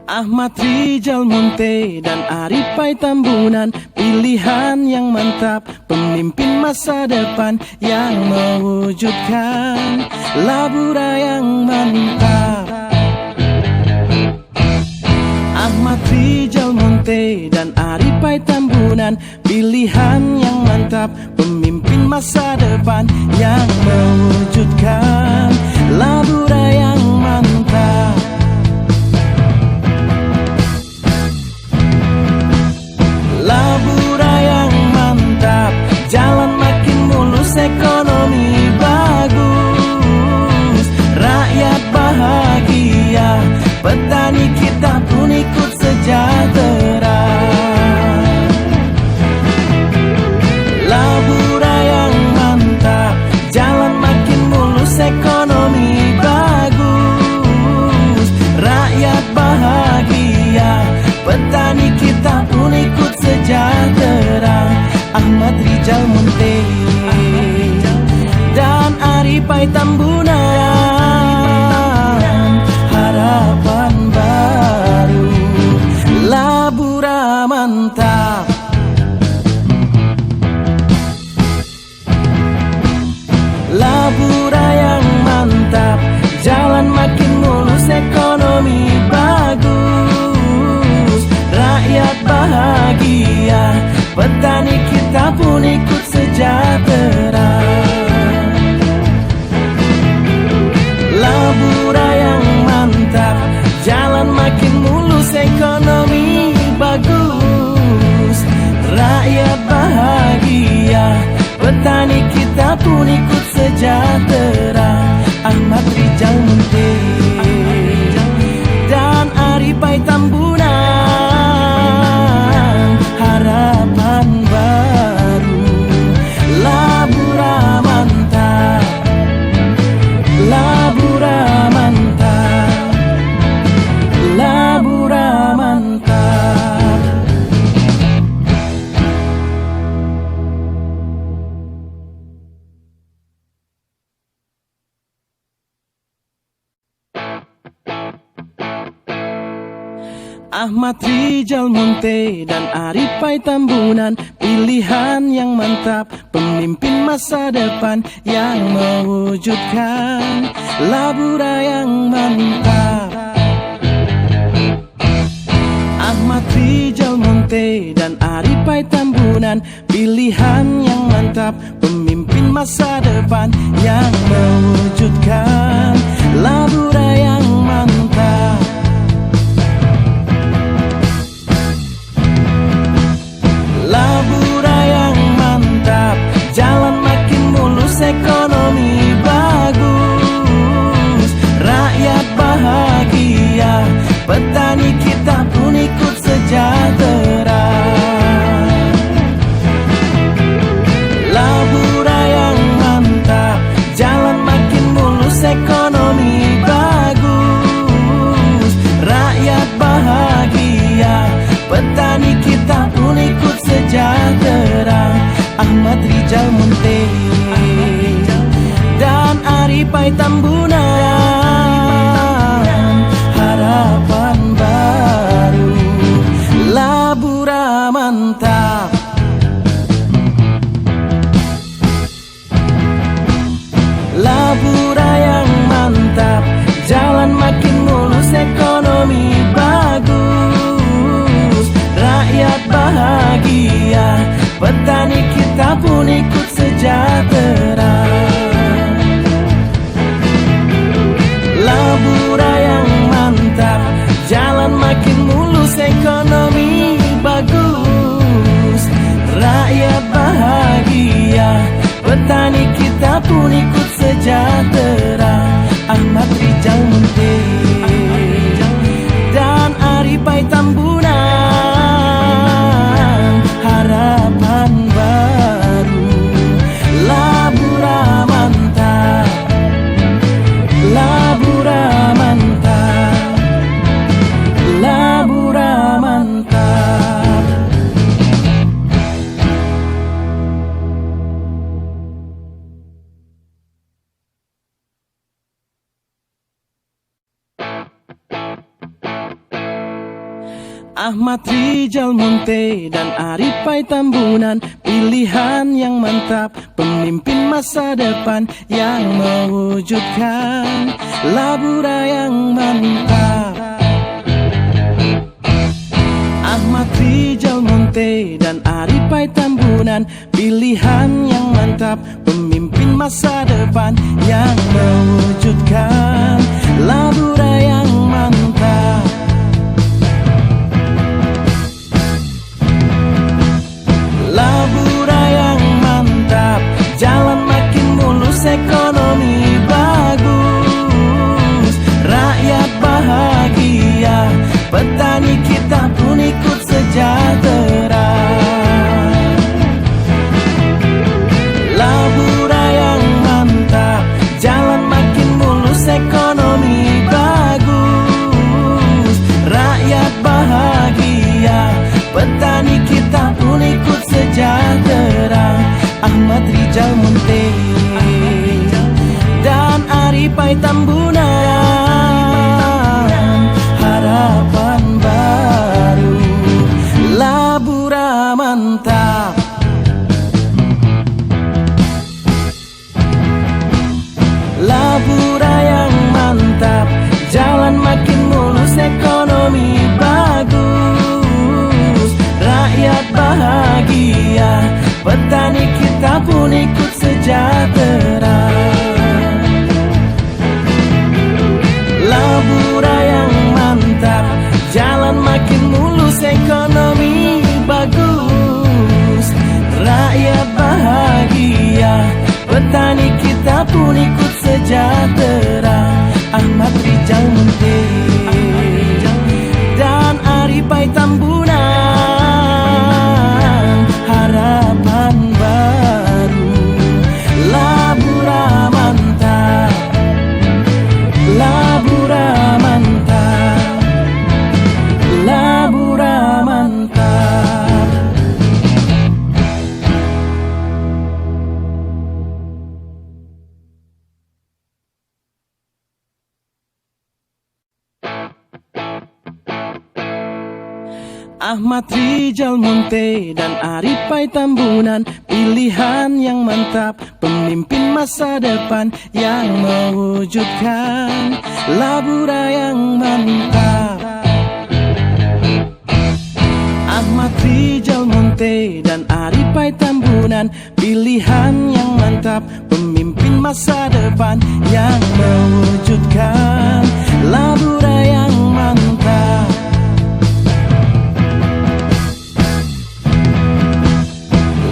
Ahmad Rijal Munte dan Aripai Tambunan, pilihan yang mantap, pemimpin masa depan yang mewujudkan Labura yang mantap. Ahmad Rijal Munte dan Aripai Tambunan, pilihan yang mantap, pemimpin masa depan yang mewujudkan Labura yang mantap. Labura yang mantap, jalan makin mulus, ekonomi bagus, rakyat bahagia, petani kita pun ikut sejahtera. Labura yang mantap, jalan makin mulus, ekonomi bagus, rakyat bahagia, petani kita pun ikut sejahtera. Ahmad Rijal Munte dan Aripai Tambunan, harapan baru, Labura mantap. Labura yang mantap, jalan makin mulus, ekonomi bagus, rakyat bahagia, petani kita pun ikut sejahtera. Labura yang mantap, jalan makin mulus, ekonomi bagus, rakyat bahagia, petani kita pun ikut sejahtera. Ahmad Rijal Munte dan Aripai Tambunan, harapan baru, Labura mantap. Labura mantap, Labura mantap. Ahmad Rijal Munte dan Aripai Tambunan, pilihan yang mantap, pemimpin masa depan yang mewujudkan Labura yang mantap. Ahmad Rijal Munte dan Aripai Tambunan, pilihan yang mantap, pemimpin masa depan yang mewujudkan Labura yang mantap. Labura yang mantap, jalan makin mulus, ekonomi bagus, rakyat bahagia, petani kita pun ikut sejahtera. Labura yang mantap, jalan makin mulus, ekonomi bagus, rakyat bahagia, petani kita pun ikut sejahtera. Ahmad Rijal Munte dan Aripai Tambunan, harapan baru, Labura mantap. Labura yang mantap, jalan makin mulus, ekonomi bagus, rakyat bahagia, petani kita pun ikut sejahtera. Labura yang mantap, jalan makin mulus, ekonomi bagus, rakyat bahagia, petani kita pun ikut sejahtera. Ahmad Rijal Munte dan Aripai Tambunan, harapan baru, Labura mantap. Labura mantap, Labura mantap. Ahmad Rijal Munte dan Aripai Tambunan, pilihan yang mantap, pemimpin masa depan yang mewujudkan Labura yang mantap. Ahmad Rijal Munte dan Aripai Tambunan, pilihan yang mantap, pemimpin masa depan yang mewujudkan Labura yang mantap. Labura yang mantap, jalan makin mulus, ekonomi bagus, rakyat bahagia, petani kita pun ikut sejahtera. Labura yang mantap, jalan makin mulus, ekonomi bagus, rakyat bahagia, petani kita pun ikut sejahtera. Ahmad Rijal Munte dan Aripai Tambunan, harapan baru, Labura mantap. Labura yang mantap, jalan makin mulus, ekonomi bagus, rakyat bahagia, petani kita pun ikut sejahtera. Labura yang mantap, jalan makin mulus, ekonomi bagus, rakyat bahagia, petani kita pun ikut sejahtera. Ahmad Rijal Munte dan Aripai Tambunan, harapan baru, Labura mantap. Labura mantap, Labura mantap. Ahmad Rijal Munte dan Aripai Tambunan, pilihan yang mantap, pemimpin masa depan yang mewujudkan Labura yang mantap. Ahmad Rijal Munte dan Aripai Tambunan, pilihan yang mantap, pemimpin masa depan yang mewujudkan Labura yang mantap.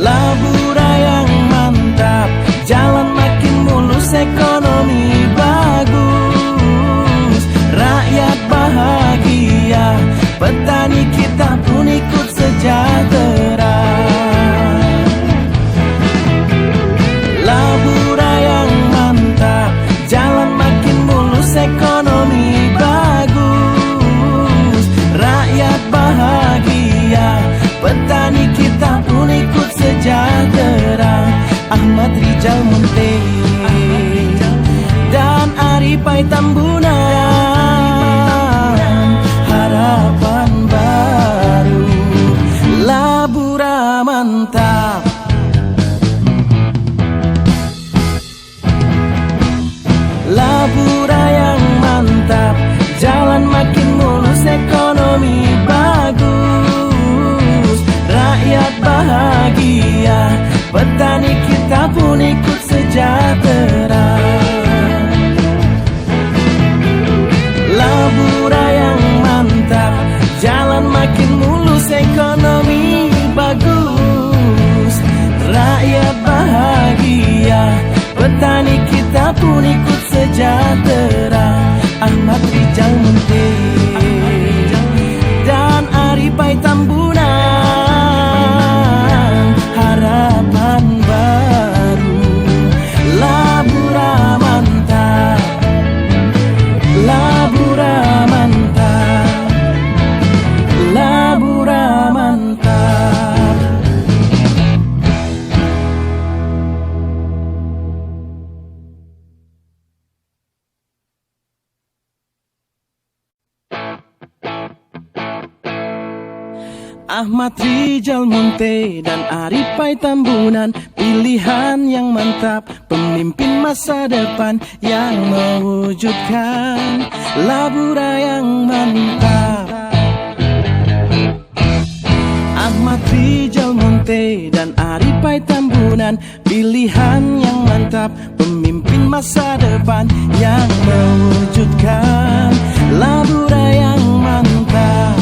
Labura yang mantap, jalan makin mulus, ekonomi bagus, rakyat bahagia, petani kita pun ikut sejahtera. Labura yang mantap, jalan makin mulus, ekonomi bagus, rakyat bahagia, petani kita pun ikut sejahtera. Ahmad Rijal Munte dan Aripai Tambunan, harapan baru, Labura mantap. Labura yang mantap, jalan makin mulus, ekonomi bagus, rakyat bahagia, petani kita pun ikut sejahtera. Ahmad Rijal Munte dan Aripai Tambunan, pilihan yang mantap, pemimpin masa depan yang mewujudkan Labura yang mantap. Ahmad Rijal Munte dan Aripai Tambunan, pilihan yang mantap, pemimpin masa depan yang mewujudkan Labura yang mantap.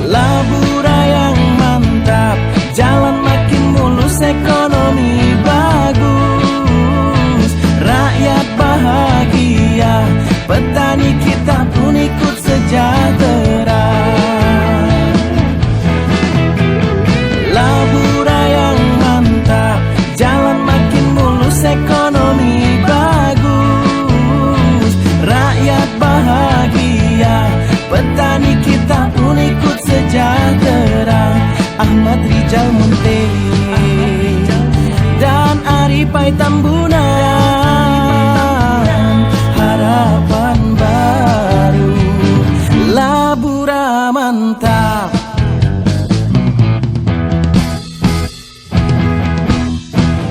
Labura yang mantap, jalan makin mulus, ekonomi bagus, rakyat bahagia, petani kita pun ikut sejahtera. Labura yang mantap, jalan makin mulus, ekonomi bagus, rakyat bahagia, petani kita pun ikut sejahtera. Ahmad Rijal Munte dan Aripai Tambunan, harapan baru, Labura mantap.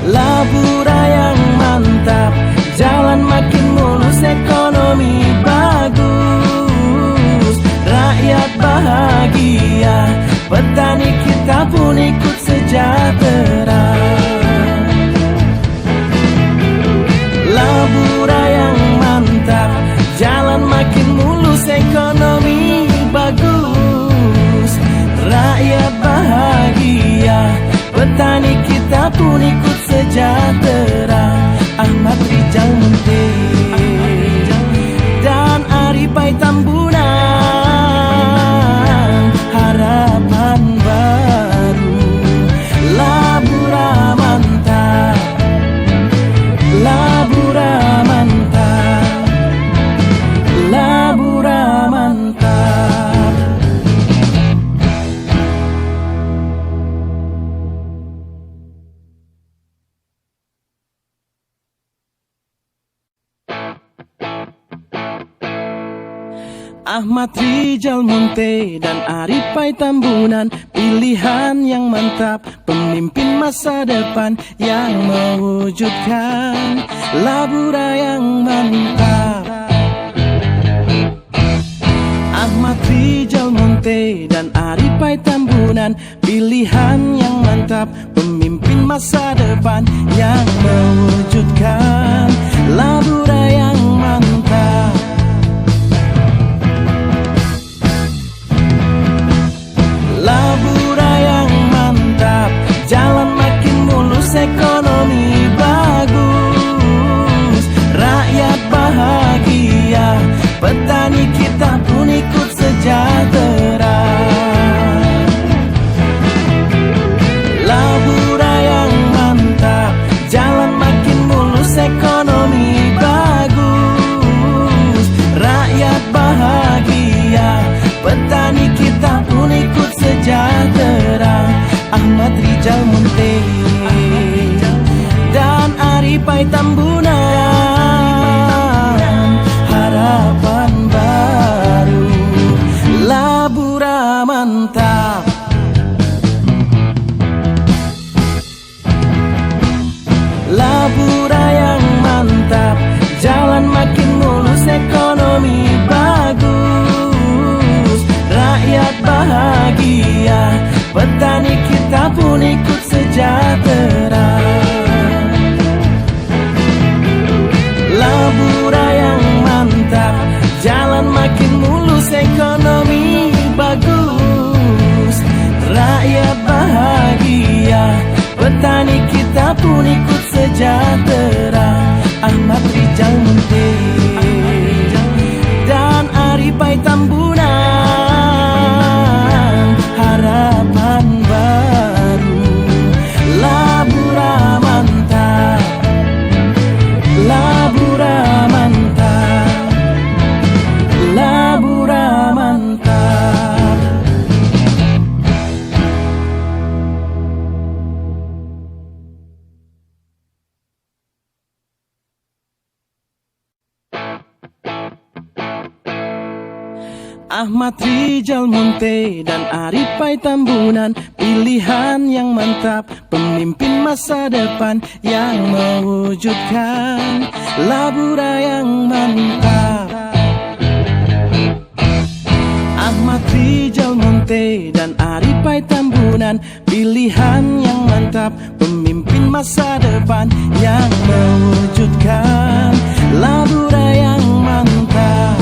Labura yang mantap, jalan makin mulus, ekonomi bagus, rakyat bahagia, petani kita pun ikut sejahtera. Labura yang mantap, jalan makin mulus, ekonomi bagus, rakyat bahagia, petani kita pun ikut sejahtera. Ahmad Rijal Munte dan Aripai Tambunan, harapan baru, Labura mantap. Labura mantap, Labura mantap. Ahmad Rijal Munte dan Aripai Tambunan, pilihan yang mantap, pemimpin masa depan yang mewujudkan Labura yang mantap. Ahmad Rijal Munte dan Aripai Tambunan, pilihan yang mantap, pemimpin masa depan yang mewujudkan Labura yang mantap. Labura yang mantap, jalan makin mulus, ekonomi bagus, rakyat bahagia, petani kita pun ikut sejahtera. Labura yang mantap, jalan makin mulus, ekonomi bagus, rakyat bahagia, petani kita pun ikut sejahtera. Ahmad Rijal Munte dan Aripai Tambunan, harapan baru, Labura mantap. Labura yang mantap, jalan makin mulus, ekonomi bagus, rakyat bahagia, petani kita pun ikut sejahtera. Labura yang mantap, jalan makin mulus, ekonomi bagus, rakyat bahagia, petani kita pun ikut sejahtera. Ahmad Rijal Munte dan Aripai Tambunan, pilihan yang mantap, pemimpin masa depan yang mewujudkan Labura yang mantap. Ahmad Rijal Munte dan Aripai Tambunan, pilihan yang mantap, pemimpin masa depan yang mewujudkan Labura yang mantap.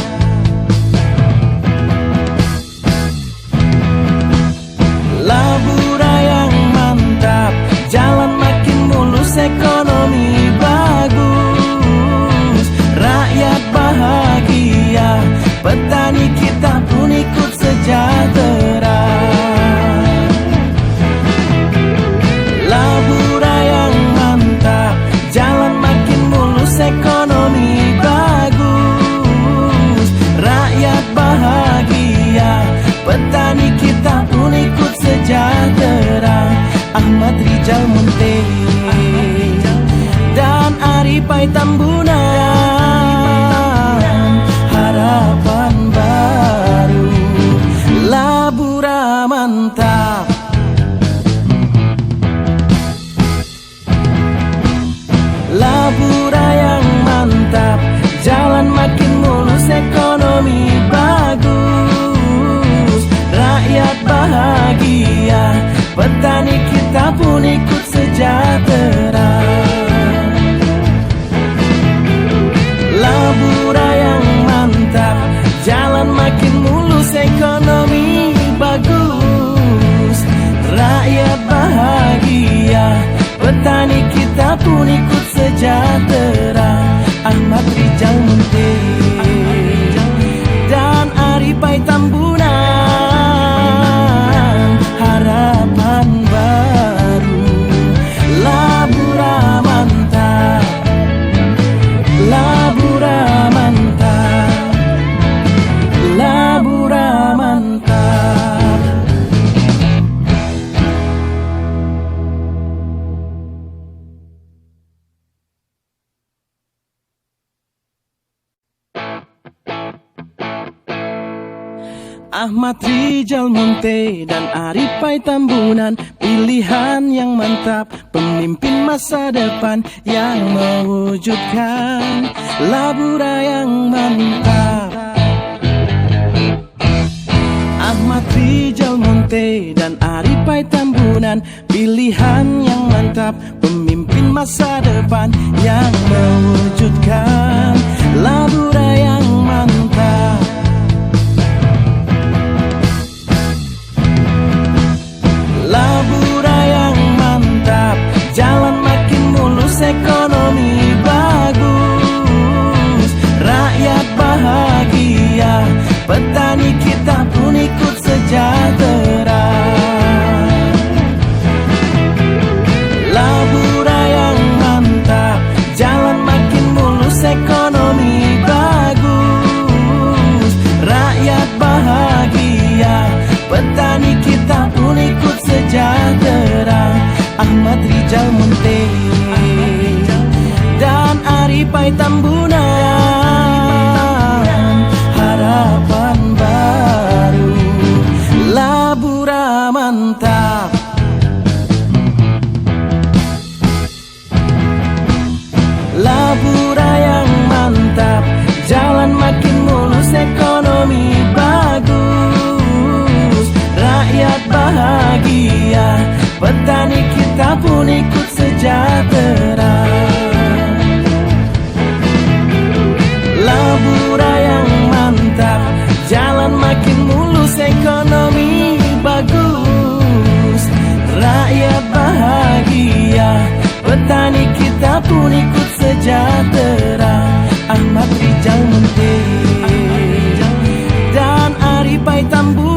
Labura yang mantap, jalan makin mulus, ekonomi bagus, rakyat bahagia, petani kita pun ikut sejahtera. Labura yang mantap, jalan makin mulus, ekonomi bagus, rakyat bahagia, petani kita pun ikut sejahtera. Ahmad Rijal Munte dan Aripai Tambunan, harapan baru, Labura mantap. Labura yang mantap, jalan makin mulus, ekonomi bagus, rakyat bahagia, petani kita pun ikut sejahtera. Labura yang mantap, jalan makin mulus, ekonomi bagus, rakyat bahagia, petani kita pun ikut sejahtera. Ahmad Rijal Munte dan Aripai Tambunan, harapan baru, Labura mantap. Labura mantap, Labura mantap. Ahmad Rijal Munte dan Aripai Tambunan, pilihan yang mantap, pemimpin masa depan yang mewujudkan Labura yang mantap. Ahmad Rijal Munte dan Aripai Tambunan, pilihan yang mantap, pemimpin masa depan yang mewujudkan Labura yang mantap. Labura yang mantap, jalan makin mulus, ekonomi bagus, rakyat bahagia, petani kita pun ikut sejahtera. Labura yang mantap, jalan makin mulus, ekonomi bagus, rakyat bahagia, petani kita pun ikut sejahtera. Ahmad Rijal Munte dan Aripai Tambunan, harapan baru, Labura mantap. Labura yang mantap, jalan makin mulus, ekonomi bagus, rakyat bahagia, petani kita pun ikut sejahtera. Labura yang mantap, jalan makin mulus, ekonomi bagus, rakyat bahagia, petani kita pun ikut sejahtera. Ahmad Rijal Munte dan Aripai Tambunan,